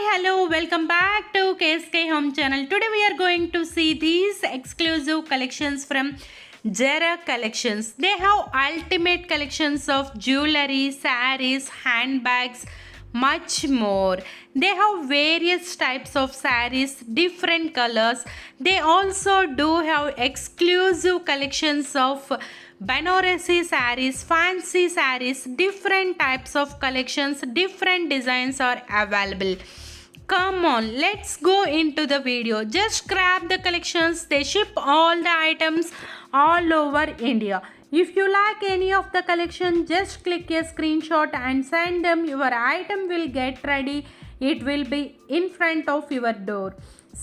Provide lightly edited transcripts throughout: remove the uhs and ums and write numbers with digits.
hello, welcome back to KSK Home channel. Today we are going to see these exclusive collections from 𝗭𝗏 collections. They have ultimate collections of jewelry, sarees, handbags, much more. They have various types of sarees, different colors. They also do have exclusive collections of Banarasi sarees, fancy sarees, different types of collections, different designs are available. Come on, let's go into the video. Just grab the collections. They ship all the items all over India. If you like any of the collection, just click a screenshot and send them. Your item will get ready. It will be in front of your door.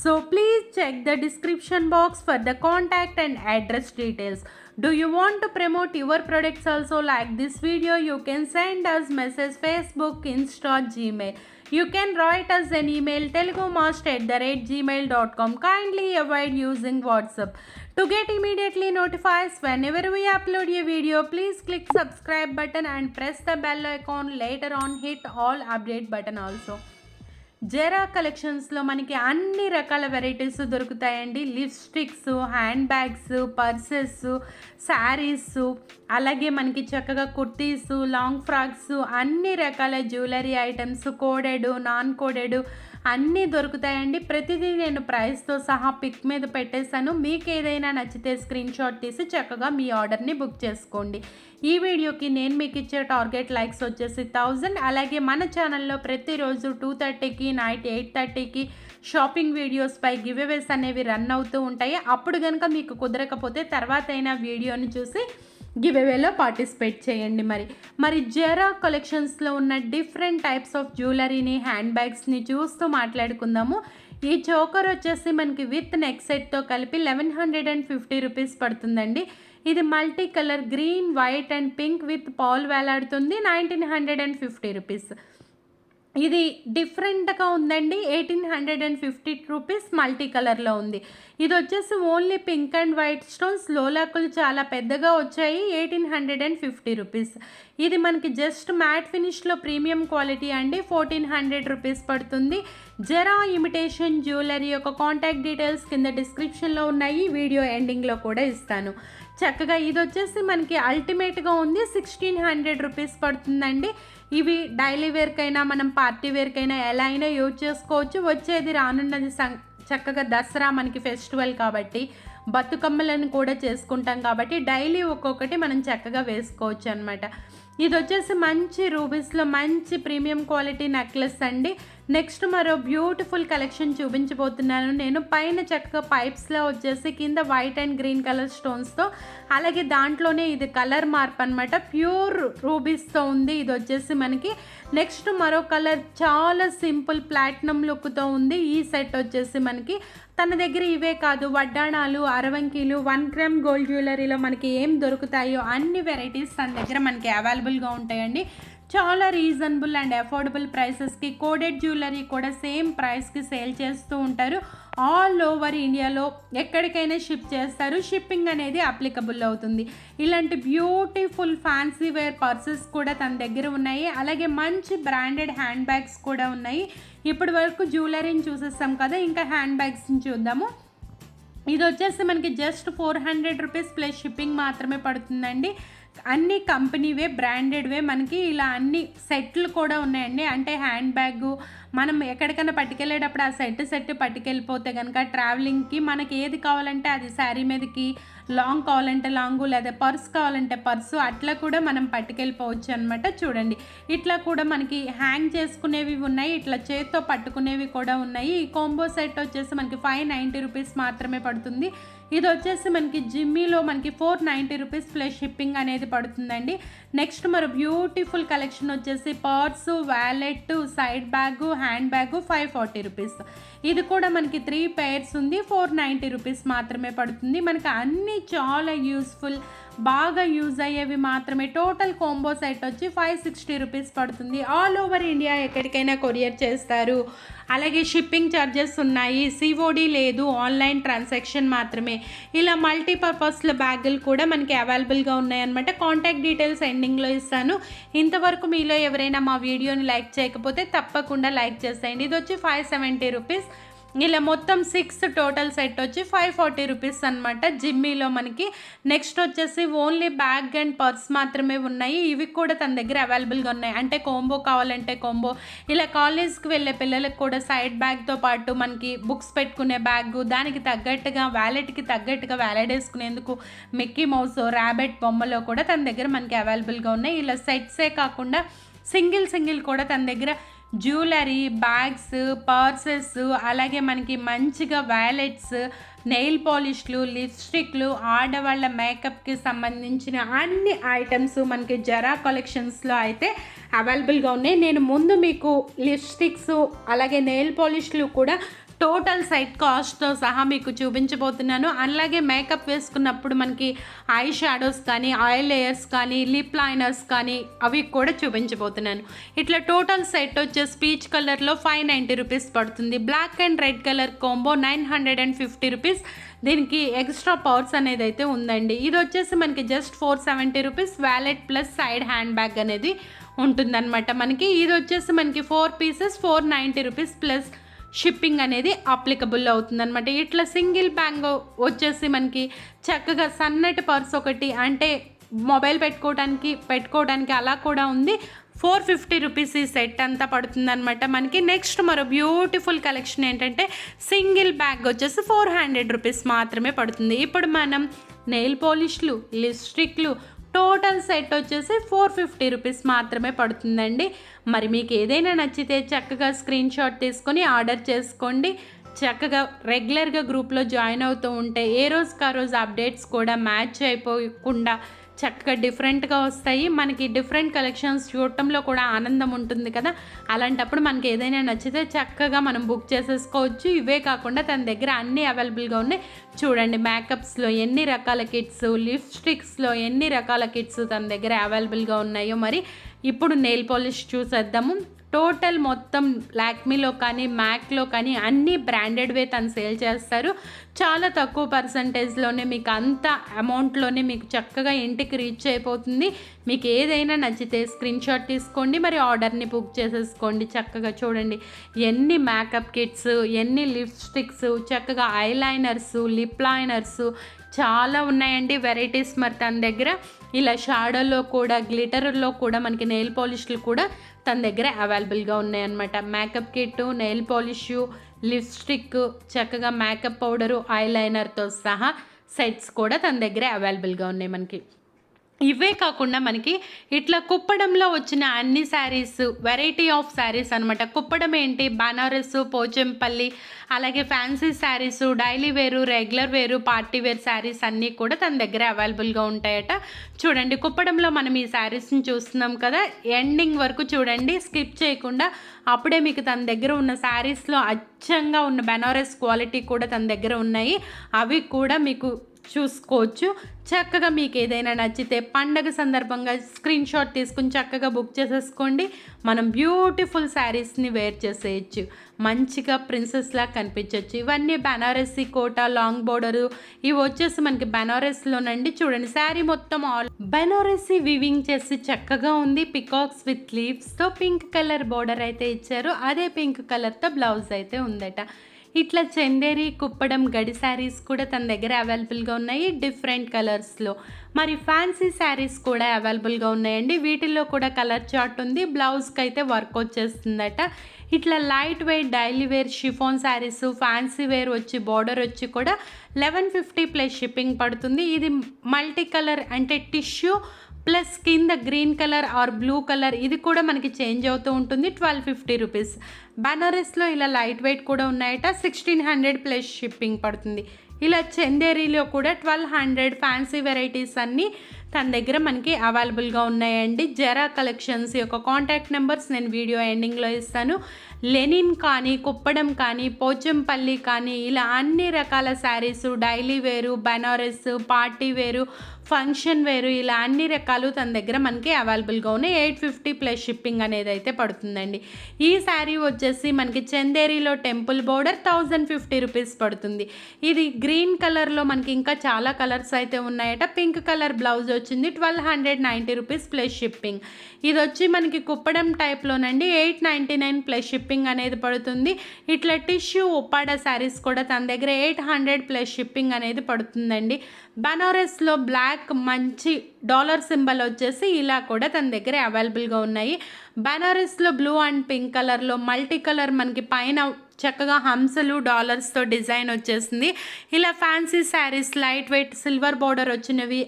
So please check the description box for the contact and address details. Do you want to promote your products also like this video? You can send us message Facebook, Insta, Gmail. You can write us an email telugumaster@gmail.com. Kindly avoid using WhatsApp. To get immediately notified whenever we upload a video, please click subscribe button and press the bell icon. Later on hit all update button also. 𝗭𝗏 కలెక్షన్స్లో మనకి అన్ని రకాల varieties దొరుకుతాయండి. Lipsticks, hand bags, purses, saris, అలాగే మనకి చక్కగా kurtis, long frocks, అన్ని రకాల jewellery items, coded, non coded అన్నీ దొరుకుతాయండి. ప్రతిదీ నేను ప్రైస్తో సహా పిక్ మీద పెట్టేశాను. మీకు ఏదైనా నచ్చితే స్క్రీన్ షాట్ తీసి చక్కగా మీ ఆర్డర్ని బుక్ చేసుకోండి. ఈ వీడియోకి నేను మీకు ఇచ్చే టార్గెట్ లైక్స్ వచ్చేసి 1000. అలాగే మన ఛానల్లో ప్రతిరోజు 2:30కి నైట్ 8:30కి షాపింగ్ వీడియోస్పై గివ్అవేస్ అనేవి రన్ అవుతూ ఉంటాయి. అప్పుడు కనుక మీకు కుదరకపోతే తర్వాత అయినా వీడియోని చూసి గివ్అవేలో పార్టిసిపేట్ చేయండి. మరి 𝗭𝗏 కలెక్షన్స్లో ఉన్న డిఫరెంట్ టైప్స్ ఆఫ్ జ్యువెలరీని, హ్యాండ్ బ్యాగ్స్ని చూస్తూ మాట్లాడుకుందాము. ఈ చోకర్ వచ్చేసి మనకి విత్ నెక్ సెట్తో కలిపి 1150 రూపీస్ పడుతుందండి. ఇది multi colour green, white and pink with పాల్ వేలాడుతుంది. 1950 రూపీస్. ఇది డిఫరెంట్గా ఉందండి. 1850 రూపీస్ మల్టీ కలర్లో ఉంది. ఇది వచ్చేసి only pink and white stones, లోలాకులు చాలా పెద్దగా వచ్చాయి. 1850 రూపీస్. ఇది మనకి జస్ట్ మ్యాట్ ఫినిష్లో ప్రీమియం క్వాలిటీ అండి. 1400 రూపీస్ పడుతుంది. 𝗭𝗏 ఇమిటేషన్ జ్యువెలరీ యొక్క కాంటాక్ట్ డీటెయిల్స్ కింద డిస్క్రిప్షన్లో ఉన్నాయి. వీడియో ఎండింగ్లో కూడా ఇస్తాను. చక్కగా ఇది వచ్చేసి మనకి అల్టిమేట్గా ఉంది. 1600 రూపీస్ పడుతుందండి. ఇవి డైలీ వేర్కైనా మనం పార్టీ వేర్కైనా ఎలా అయినా యూజ్ చేసుకోవచ్చు. వచ్చేది రానున్నది చక్కగా దసరా మనకి ఫెస్టివల్ కాబట్టి, బతుకమ్మలను కూడా చేసుకుంటాం కాబట్టి డైలీ ఒక్కొక్కటి మనం చక్కగా వేసుకోవచ్చు అనమాట. ఇది వచ్చేసి మంచి రూబీస్లో మంచి ప్రీమియం క్వాలిటీ నెక్లెస్ అండి. నెక్స్ట్ మరో బ్యూటిఫుల్ కలెక్షన్ చూపించబోతున్నాను నేను. పైన చక్కగా పైప్స్లో వచ్చేసి కింద వైట్ అండ్ గ్రీన్ కలర్ స్టోన్స్తో, అలాగే దాంట్లోనే ఇది కలర్ మార్ప్ అనమాట. ప్యూర్ రూబీస్తో ఉంది. ఇది వచ్చేసి మనకి నెక్స్ట్ మరో కలర్ చాలా సింపుల్ ప్లాటినం లుక్తో ఉంది. ఈ సెట్ వచ్చేసి మనకి తన దగ్గర ఇవే కాదు, వడ్డాణాలు, అరవంకీలు, 1 గ్రామ్ గోల్డ్ జ్యువెలరీలో మనకి ఏం దొరుకుతాయో అన్ని వెరైటీస్ తన దగ్గర మనకి అవైలబుల్గా ఉంటాయండి. చాలా రీజనబుల్ అండ్ అఫోర్డబుల్ ప్రైసెస్కి కోడెడ్ జ్యువెలరీ కూడా సేమ్ ప్రైస్కి సేల్ చేస్తూ ఉంటారు. ఆల్ ఓవర్ ఇండియాలో ఎక్కడికైనా షిప్ చేస్తారు. షిప్పింగ్ అనేది అప్లికబుల్ అవుతుంది. ఇలాంటి బ్యూటిఫుల్ ఫ్యాన్సీ వేర్ పర్సెస్ కూడా తన దగ్గర ఉన్నాయి. అలాగే మంచి బ్రాండెడ్ హ్యాండ్ బ్యాగ్స్ కూడా ఉన్నాయి. ఇప్పటి వరకు జ్యువెలరీని చూసేస్తాం కదా, ఇంకా హ్యాండ్ బ్యాగ్స్ని చూద్దాము. ఇది వచ్చేసి మనకి జస్ట్ 400 రూపీస్ ప్లస్ షిప్పింగ్ మాత్రమే పడుతుందండి. అన్ని కంపెనీవే, బ్రాండెడ్వే. మనకి ఇలా అన్ని సెట్లు కూడా ఉన్నాయండి. అంటే హ్యాండ్ బ్యాగ్ మనం ఎక్కడికైనా పట్టుకెళ్ళేటప్పుడు ఆ సెట్ పట్టుకెళ్ళిపోతే కనుక ట్రావెలింగ్కి మనకి ఏది కావాలంటే అది, శారీ మీదకి లాంగ్ కావాలంటే లాంగు, లేదా పర్స్ కావాలంటే పర్సు, అట్లా కూడా మనం పట్టుకెళ్ళిపోవచ్చు అనమాట. చూడండి, ఇట్లా కూడా మనకి హ్యాంగ్ చేసుకునేవి ఉన్నాయి, ఇట్లా చేత్తో పట్టుకునేవి కూడా ఉన్నాయి. ఈ కాంబో సెట్ వచ్చేసి మనకి 590 రూపీస్ మాత్రమే పడుతుంది. ఇది వచ్చేసి మనకి జిమ్మీలో మనకి 490 రూపీస్ ప్లస్ షిప్పింగ్ అనేది పడుతుందండి. నెక్స్ట్ మరో బ్యూటిఫుల్ కలెక్షన్ వచ్చేసి purse, wallet, side bag, handbag 540 rupees. ఇది కూడా మనకి 3 pairs ఉంది, 490 రూపీస్ మాత్రమే పడుతుంది. మనకి అన్నీ చాలా యూస్ఫుల్, బాగా యూజ్ అయ్యేవి మాత్రమే. టోటల్ కాంబో సెట్ వచ్చి 560 రూపీస్ పడుతుంది. ఆల్ ఓవర్ ఇండియా ఎక్కడికైనా కొరియర్ చేస్తారు. అలాగే షిప్పింగ్ ఛార్జెస్ ఉన్నాయి, సిఓడి లేదు, ఆన్లైన్ ట్రాన్సాక్షన్ మాత్రమే. ఇలా మల్టీపర్పస్ల బ్యాగులు కూడా మనకి అవైలబుల్గా ఉన్నాయన్నమాట. కాంటాక్ట్ డీటెయిల్స్ ఎండింగ్లో ఇస్తాను. ఇంతవరకు మీలో ఎవరైనా మా వీడియోని లైక్ చేయకపోతే తప్పకుండా లైక్ చేసేయండి. ఇది వచ్చి 570 రూపీస్. ఇలా మొత్తం 6 టోటల్ సెట్ వచ్చి 540 రూపీస్ అనమాట. జిమ్మీలో మనకి నెక్స్ట్ వచ్చేసి ఓన్లీ బ్యాగ్ అండ్ పర్స్ మాత్రమే ఉన్నాయి. ఇవి కూడా తన దగ్గర అవైలబుల్గా ఉన్నాయి. అంటే కాంబో కావాలంటే కాంబో. ఇలా కాలేజ్కి వెళ్ళే పిల్లలకు కూడా సైడ్ బ్యాగ్తో పాటు మనకి బుక్స్ పెట్టుకునే బ్యాగ్, దానికి తగ్గట్టుగా వ్యాలెట్కి తగ్గట్టుగా వ్యాలెట్ వేసుకునేందుకు మిక్కీ మౌస్, ర్యాబెట్ బొమ్మలో కూడా తన దగ్గర మనకి అవైలబుల్గా ఉన్నాయి. ఇలా సెట్సే కాకుండా సింగిల్ కూడా తన దగ్గర జ్యువెలరీ, బ్యాగ్స్, పర్సెస్, అలాగే మనకి మంచిగా వ్యాలెట్స్, నెయిల్ పాలిష్లు, లిప్స్టిక్లు, ఆడవాళ్ళ మేకప్కి సంబంధించిన అన్ని ఐటమ్స్ మనకి జరా కలెక్షన్స్లో అయితే అవైలబుల్గా ఉన్నాయి. నేను ముందు మీకు లిప్స్టిక్స్ అలాగే నెయిల్ పాలిష్లు కూడా టోటల్ సెట్ కాస్ట్తో సహా మీకు చూపించబోతున్నాను. అలాగే మేకప్ వేసుకున్నప్పుడు మనకి ఐ షాడోస్ కానీ, ఐ లేయర్స్ కానీ, లిప్ లైనర్స్ కానీ అవి కూడా చూపించబోతున్నాను. ఇట్లా టోటల్ సెట్ వచ్చేసి పీచ్ కలర్లో 590 రూపీస్ పడుతుంది. Black and red colour combo 950 rupees. దీనికి ఎక్స్ట్రా పర్స్ అనేది అయితే ఉందండి. ఇది వచ్చేసి మనకి just 470 rupees. Wallet plus side handbag అనేది ఉంటుందన్నమాట మనకి. ఇది వచ్చేసి మనకి 4 పీసెస్ 490 రూపీస్ ప్లస్ షిప్పింగ్ అనేది అప్లికబుల్ అవుతుందన్నమాట. ఇట్లా సింగిల్ బ్యాగ్ వచ్చేసి మనకి చక్కగా సన్నటి పర్స్ ఒకటి, అంటే మొబైల్ పెట్టుకోవడానికి అలా కూడా ఉంది. 450 రూపీస్ ఈ సెట్ అంతా పడుతుందన్నమాట మనకి. నెక్స్ట్ మరో బ్యూటిఫుల్ కలెక్షన్ ఏంటంటే సింగిల్ బ్యాగ్ వచ్చేసి 400 రూపీస్ మాత్రమే పడుతుంది. ఇప్పుడు మనం నెయిల్ పాలిష్లు, లిప్స్టిక్లు టోటల్ సెట్ వచ్చేసి 450 రూపీస్ మాత్రమే పడుతుందండి. మరి మీకు ఏదైనా నచ్చితే చక్కగా స్క్రీన్ షాట్ తీసుకొని ఆర్డర్ చేసుకోండి. చక్కగా రెగ్యులర్గా గ్రూప్లో జాయిన్ అవుతూ ఉంటే ఏ రోజుకి ఆ రోజు అప్డేట్స్ కూడా మ్యాచ్ అయిపోకుండా చక్కగా డిఫరెంట్గా వస్తాయి. మనకి డిఫరెంట్ కలెక్షన్స్ చూడటంలో కూడా ఆనందం ఉంటుంది కదా. అలాంటప్పుడు మనకి ఏదైనా నచ్చితే చక్కగా మనం బుక్ చేసేసుకోవచ్చు. ఇవే కాకుండా తన దగ్గర అన్నీ అవైలబుల్గా ఉన్నాయి. చూడండి, మేకప్స్లో ఎన్ని రకాల కిట్స్, లిప్స్టిక్స్లో ఎన్ని రకాల కిట్స్ తన దగ్గర అవైలబుల్గా ఉన్నాయో. మరి ఇప్పుడు నెయిల్ పాలిష్ చూసేద్దాము. టోటల్ మొత్తం లాక్మీలో కానీ, మ్యాక్లో కానీ అన్ని బ్రాండెడ్వే తను సేల్ చేస్తారు. చాలా తక్కువ పర్సంటేజ్లోనే మీకు అంత అమౌంట్లోనే మీకు చక్కగా ఇంటికి రీచ్ అయిపోతుంది. మీకు ఏదైనా నచ్చితే స్క్రీన్ షాట్ తీసుకోండి, మరి ఆర్డర్ని బుక్ చేసేసుకోండి. చక్కగా చూడండి, ఎన్ని మేకప్ కిట్స్, ఎన్ని లిప్స్టిక్స్, చక్కగా ఐలైనర్స్, లిప్ లైనర్స్ చాలా ఉన్నాయండి వెరైటీస్. మరి తన దగ్గర ఇలా షాడోలో కూడా, గ్లిటర్లో కూడా మనకి నెయిల్ పాలిష్లు కూడా తన దగ్గర అవైలబుల్గా ఉన్నాయన్నమాట. Makeup kit, nail polish, lipstick, చక్కగా మేకప్ పౌడరు, ఐలైనర్తో సహా సెట్స్ కూడా తన దగ్గర అవైలబుల్గా ఉన్నాయి మనకి. ఇవే కాకుండా మనకి ఇట్లా కుప్పడంలో వచ్చిన అన్ని శారీస్, వెరైటీ ఆఫ్ శారీస్ అనమాట. కుప్పడం ఏంటి, బనారస్, పోచంపల్లి, అలాగే ఫ్యాన్సీ శారీస్, డైలీ వేరు, రెగ్యులర్ వేరు, పార్టీ వేర్ శారీస్ అన్నీ కూడా తన దగ్గర అవైలబుల్గా ఉంటాయట. చూడండి, కుప్పడంలో మనం ఈ శారీస్ని చూస్తున్నాం కదా, ఎండింగ్ వరకు చూడండి, స్కిప్ చేయకుండా. అప్పుడే మీకు తన దగ్గర ఉన్న శారీస్లో అచ్చంగా ఉన్న బనారస్ క్వాలిటీ కూడా తన దగ్గర ఉన్నాయి. అవి కూడా మీకు చూసుకోవచ్చు. చక్కగా మీకు ఏదైనా నచ్చితే పండగ సందర్భంగా స్క్రీన్ షాట్ తీసుకుని చక్కగా బుక్ చేసేసుకోండి. మనం బ్యూటిఫుల్ శారీస్ని వేర్ చేసేయచ్చు, మంచిగా ప్రిన్సెస్లా కనిపించవచ్చు. ఇవన్నీ బనారసి కోటా, లాంగ్ బోర్డరు, ఇవి వచ్చేసి మనకి బనారస్లోనండి. చూడండి, శారీ మొత్తం ఆల్ బనారసి వివింగ్ చేసి చక్కగా ఉంది. పికాక్స్ విత్ లీవ్స్తో పింక్ కలర్ బోర్డర్ అయితే ఇచ్చారు. అదే పింక్ కలర్తో బ్లౌజ్ అయితే ఉందట. ఇట్లా చందేరి, కుప్పడం, గడి శారీస్ కూడా తన దగ్గర అవైలబుల్గా ఉన్నాయి డిఫరెంట్ కలర్స్లో. మరి ఫ్యాన్సీ శారీస్ కూడా అవైలబుల్గా ఉన్నాయండి. వీటిల్లో కూడా కలర్ చార్ట్ ఉంది. బ్లౌజ్కి అయితే వర్క్ వచ్చేస్తుందట. ఇట్లా light weight daily wear chiffon saris, fancy wear వచ్చి బార్డర్ వచ్చి కూడా 1150 ప్లస్ షిప్పింగ్ పడుతుంది. ఇది మల్టీ కలర్ అంటే టిష్యూ ప్లస్ కింద green colour or blue colour, ఇది కూడా మనకి చేంజ్ అవుతూ ఉంటుంది. 1250 రూపీస్. బనారస్లో ఇలా లైట్ వెయిట్ కూడా ఉన్నాయట. 1600 ప్లస్ షిప్పింగ్ పడుతుంది. ఇలా చందేరీలో కూడా 1200 ఫ్యాన్సీ వెరైటీస్ అన్నీ తన దగ్గర మనకి అవైలబుల్గా ఉన్నాయండి. జరా కలెక్షన్స్ యొక్క కాంటాక్ట్ నెంబర్స్ నేను వీడియో ఎండింగ్లో ఇస్తాను. లెనిన్ కానీ, కుప్పడం కానీ, పోచంపల్లి కానీ ఇలా అన్ని రకాల శారీసు, డైలీ వేరు, బనారస్, పార్టీ వేరు, ఫంక్షన్ వేరు ఇలా అన్ని రకాలు తన దగ్గర మనకి అవైలబుల్గా ఉన్నాయి. 850 ప్లస్ షిప్పింగ్ అనేది అయితే పడుతుందండి. ఈ శారీ వచ్చేసి మనకి చందేరిలో టెంపుల్ బోర్డర్ 1050 రూపీస్ పడుతుంది. ఇది గ్రీన్ కలర్లో మనకి ఇంకా చాలా కలర్స్ అయితే ఉన్నాయట. పింక్ కలర్ బ్లౌజ్ వచ్చింది 1290 రూపీస్ ప్లస్ షిప్పింగ్. ఇది వచ్చి మనకి కుప్పడం టైప్లోనండి 899 ప్లస్ షిప్పింగ్ అనేది పడుతుంది. ఇట్లా టిష్యూ ఉప్పాడ శారీస్ కూడా తన దగ్గర 800 ప్లస్ షిప్పింగ్ అనేది పడుతుందండి. బనారస్లో బ్లాక్ మంచి డాలర్ సింబల్ వచ్చేసి ఇలా కూడా తన దగ్గర అవైలబుల్గా ఉన్నాయి. బనారస్లో బ్లూ అండ్ పింక్ కలర్లో మల్టీ కలర్ మనకి పైన చక్కగా హంసలు డాలర్స్తో డిజైన్ వచ్చేసింది. ఇలా fancy saris light weight silver border వచ్చినవి,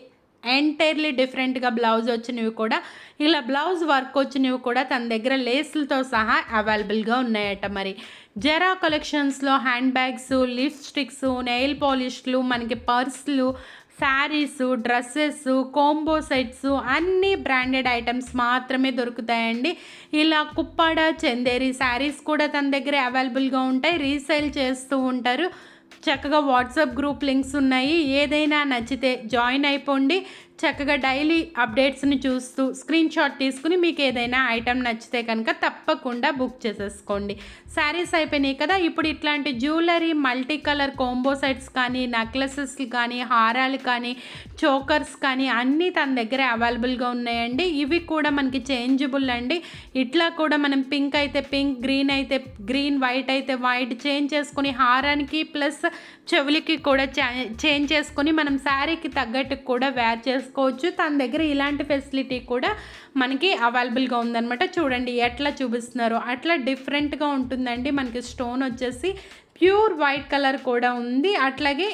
ఎంటైర్లీ డిఫరెంట్గా బ్లౌజ్ వచ్చినవి కూడా, ఇలా బ్లౌజ్ వర్క్ వచ్చినవి కూడా తన దగ్గర లేస్లతో సహా అవైలబుల్గా ఉన్నాయట. మరి జరా కలెక్షన్స్లో హ్యాండ్ బ్యాగ్స్, లిప్స్టిక్స్, నెయిల్ పాలిష్లు, మనకి పర్స్లు, శారీసు, డ్రెస్సెస్, కాంబో సెట్స్ అన్ని బ్రాండెడ్ ఐటమ్స్ మాత్రమే దొరుకుతాయండి. ఇలా కుప్పాడ, చందేరి శారీస్ కూడా తన దగ్గర అవైలబుల్గా ఉంటాయి. రీసేల్ చేస్తూ ఉంటారు. చక్కగా వాట్సాప్ గ్రూప్ లింక్స్ ఉన్నాయి. ఏదైనా నచ్చితే జాయిన్ అయిపోండి. చక్కగా డైలీ అప్డేట్స్ని చూస్తూ స్క్రీన్ షాట్ తీసుకుని మీకు ఏదైనా ఐటెం నచ్చితే కనుక తప్పకుండా బుక్ చేసేసుకోండి. శారీస్ అయిపోయినాయి కదా, ఇప్పుడు ఇట్లాంటి jewellery multi colour combo sets కానీ, నెక్లెసెస్ కానీ, హారాలు కానీ, చోకర్స్ కానీ అన్నీ తన దగ్గర అవైలబుల్గా ఉన్నాయండి. ఇవి కూడా మనకి చేంజబుల్ అండి. ఇట్లా కూడా మనం పింక్ అయితే పింక్, గ్రీన్ అయితే గ్రీన్, వైట్ అయితే వైట్ చేంజ్ చేసుకుని హారానికి ప్లస్ చెవులకి కూడా చేంజ్ చేసుకొని మనం శారీకి తగ్గట్టు కూడా వేర్ చేసుకోవచ్చు. తన దగ్గర ఇలాంటి ఫెసిలిటీ కూడా మనకి అవైలబుల్గా ఉందన్నమాట. చూడండి ఎట్లా చూపిస్తున్నారు, అట్లా డిఫరెంట్గా ఉంటుందండి. మనకి స్టోన్ వచ్చేసి ప్యూర్ వైట్ కలర్ కూడా ఉంది. అట్లాగే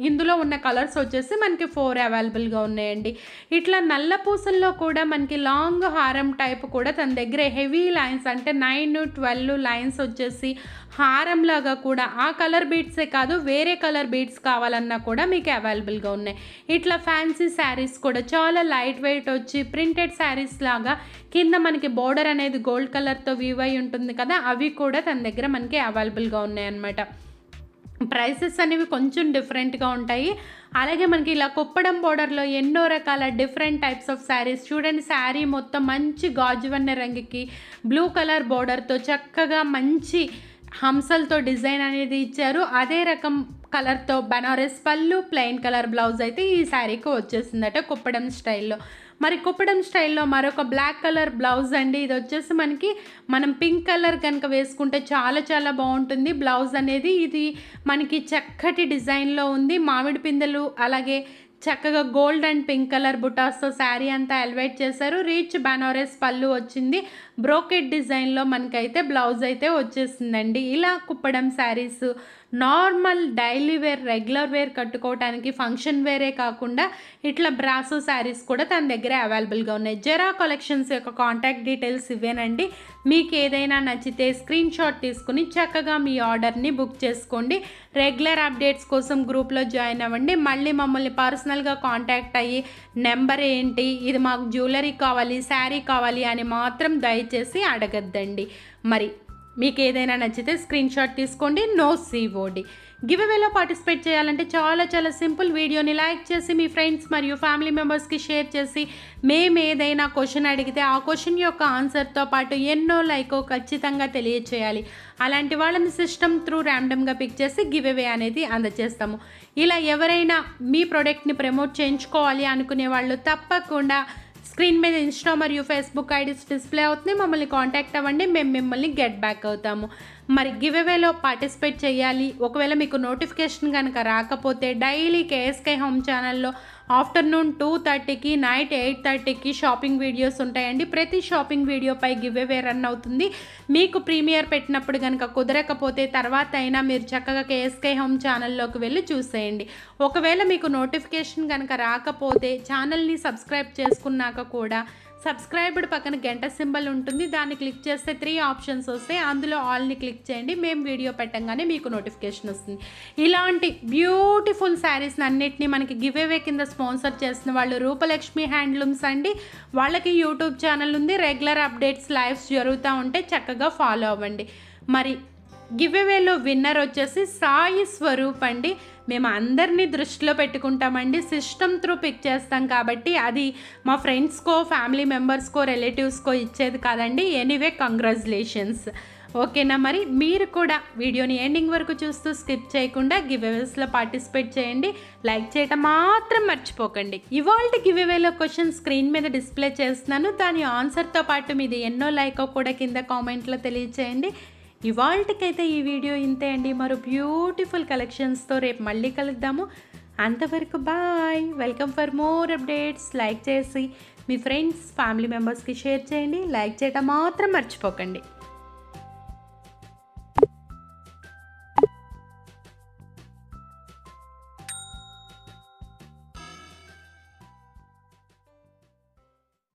ఇందులో ఉన్న కలర్స్ వచ్చేసి మనకి 4 అవైలబుల్గా ఉన్నాయండి. ఇట్లా నల్ల పూసల్లో కూడా మనకి లాంగ్ హారం టైప్ కూడా తన దగ్గర హెవీ లైన్స్ అంటే 9, 12 లైన్స్ వచ్చేసి హారంలాగా కూడా ఆ కలర్ బీడ్సే కాదు వేరే కలర్ బీడ్స్ కావాలన్నా కూడా మీకు అవైలబుల్గా ఉన్నాయి. ఇట్లా ఫ్యాన్సీ శారీస్ కూడా చాలా లైట్ వెయిట్ వచ్చి ప్రింటెడ్ శారీస్ లాగా కింద మనకి బోర్డర్ అనేది గోల్డ్ కలర్తో వీవ్ అయి ఉంటుంది కదా, అవి కూడా తన దగ్గర మనకి అవైలబుల్గా ఉన్నాయన్నమాట. ప్రైసెస్ అనేవి కొంచెం డిఫరెంట్గా ఉంటాయి. అలాగే మనకి ఇలా కుప్పడం బోర్డర్లో ఎన్నో రకాల డిఫరెంట్ టైప్స్ ఆఫ్ శారీస్ చూడండి. శారీ మొత్తం మంచి గాజువన్న రంగుకి బ్లూ కలర్ బోర్డర్తో చక్కగా మంచి హంసలతో డిజైన్ అనేది ఇచ్చారు. అదే రకం కలర్తో బనారస్ పళ్ళు, ప్లెయిన్ కలర్ బ్లౌజ్ అయితే ఈ శారీకి వచ్చేసిందట కుప్పడం స్టైల్లో. మరి కుప్పడం స్టైల్లో మరొక బ్లాక్ కలర్ బ్లౌజ్ అండి. ఇది వచ్చేసి మనం పింక్ కలర్ కనుక వేసుకుంటే చాలా చాలా బాగుంటుంది బ్లౌజ్ అనేది. ఇది మనకి చక్కటి డిజైన్లో ఉంది. మామిడి పిందెలు అలాగే చక్కగా గోల్డ్ అండ్ పింక్ కలర్ బుటాస్తో శారీ అంతా ఎలివేట్ చేశారు. రీచ్ బనారస్ పళ్ళు వచ్చింది. బ్రోకెట్ డిజైన్లో మనకైతే బ్లౌజ్ అయితే వచ్చేసిందండి. ఇలా Kuppadam saris normal daily wear, regular wear కట్టుకోవడానికి ఫంక్షన్ వేరే కాకుండా ఇట్లా బ్రాసో శారీస్ కూడా తన దగ్గర అవైలబుల్గా ఉన్నాయి. జరా కలెక్షన్స్ యొక్క కాంటాక్ట్ డీటెయిల్స్ ఇవేనండి. మీకు ఏదైనా నచ్చితే స్క్రీన్ షాట్ తీసుకుని చక్కగా మీ ఆర్డర్ని బుక్ చేసుకోండి. రెగ్యులర్ అప్డేట్స్ కోసం గ్రూప్లో జాయిన్ అవ్వండి. మళ్ళీ మమ్మల్ని పర్సనల్గా కాంటాక్ట్ అయ్యి నెంబర్ ఏంటి, ఇది మాకు జ్యువెలరీ కావాలి, శారీ కావాలి అని మాత్రం దయచేసి అడగద్దండి. మరి మీకు ఏదైనా నచ్చితే స్క్రీన్ షాట్ తీసుకోండి. No COD. గివ్ అవేలో పార్టిసిపేట్ చేయాలంటే చాలా చాలా సింపుల్. వీడియోని లైక్ చేసి మీ ఫ్రెండ్స్ మరియు ఫ్యామిలీ మెంబర్స్కి షేర్ చేసి మేము ఏదైనా క్వశ్చన్ అడిగితే ఆ క్వశ్చన్ యొక్క ఆన్సర్తో పాటు ఎన్నో లైకో ఖచ్చితంగా తెలియచేయాలి. అలాంటి వాళ్ళని సిస్టమ్ త్రూ ర్యాండమ్గా పిక్ చేసి గివ్ అవే అనేది అందజేస్తాము. ఇలా ఎవరైనా మీ ప్రోడక్ట్ని ప్రమోట్ చేయించుకోవాలి అనుకునే వాళ్ళు తప్పకుండా స్క్రీన్ మీద ఇన్స్టా మరియు ఫేస్బుక్ ఐడీస్ డిస్ప్లే అవుతుంది. మమ్మల్ని కాంటాక్ట్ అవ్వండి, మేము మిమ్మల్ని గెట్ బ్యాక్ అవుతాము. మరి గివ్ అవేలో పార్టిసిపేట్ చేయాలి. ఒకవేళ మీకు నోటిఫికేషన్ కనుక రాకపోతే డైలీ KSK హోమ్ ఛానల్లో ఆఫ్టర్నూన్ 2:30కి నైట్ 8:30కి షాపింగ్ వీడియోస్ ఉంటాయండి. ప్రతి షాపింగ్ వీడియోపై గివ్ అవే రన్ అవుతుంది. మీకు ప్రీమియర్ పెట్టినప్పుడు కనుక కుదరకపోతే తర్వాత అయినా మీరు చక్కగా KSK హోమ్ ఛానల్లోకి వెళ్ళి చూసేయండి. ఒకవేళ మీకు నోటిఫికేషన్ కనుక రాకపోతే ఛానల్ని సబ్స్క్రైబ్ చేసుకున్నాక కూడా సబ్స్క్రైబ్డ్ పక్కన గంట సింబల్ ఉంటుంది, దాన్ని క్లిక్ చేస్తే 3 ఆప్షన్స్ వస్తాయి. అందులో ఆల్ని క్లిక్ చేయండి. మేము వీడియో పెట్టంగానే మీకు నోటిఫికేషన్ వస్తుంది. ఇలాంటి బ్యూటిఫుల్ శారీస్ అన్నిటినీ మనకి గివ్ అవే కింద స్పాన్సర్ చేస్తున్న వాళ్ళు రూపలక్ష్మి హ్యాండ్లూమ్స్ అండి. వాళ్ళకి యూట్యూబ్ ఛానల్ ఉంది. రెగ్యులర్ అప్డేట్స్ లైవ్స్ జరుగుతూ ఉంటే చక్కగా ఫాలో అవ్వండి. మరి గివ్ అవేలో విన్నర్ వచ్చేసి సాయి స్వరూప్ అండి. మేము అందరినీ దృష్టిలో పెట్టుకుంటామండి. సిస్టమ్ త్రూ పిక్ చేస్తాం కాబట్టి అది మా ఫ్రెండ్స్కో, ఫ్యామిలీ మెంబర్స్కో, రిలేటివ్స్కో ఇచ్చేది కాదండి. Anyway congratulations. ఓకేనా? మరి మీరు కూడా వీడియోని ఎండింగ్ వరకు చూస్తూ స్కిప్ చేయకుండా గివ్ అవేస్లో పార్టిసిపేట్ చేయండి. లైక్ చేయటం మాత్రం మర్చిపోకండి. ఇవాళ గివ్ అవేలో క్వశ్చన్ స్క్రీన్ మీద డిస్ప్లే చేస్తున్నాను. దాని ఆన్సర్తో పాటు మీది ఎన్నో లైకో కూడా కింద కామెంట్లో తెలియచేయండి. ఇవాళకైతే ఈ వీడియో ఇంతే అండి. మరో బ్యూటిఫుల్ కలెక్షన్స్తో రేపు మళ్ళీ కలుద్దాము. అంతవరకు bye. Welcome for more updates. Like చేసి మీ ఫ్రెండ్స్, ఫ్యామిలీ మెంబర్స్కి షేర్ చేయండి. లైక్ చేయటం మాత్రం మర్చిపోకండి.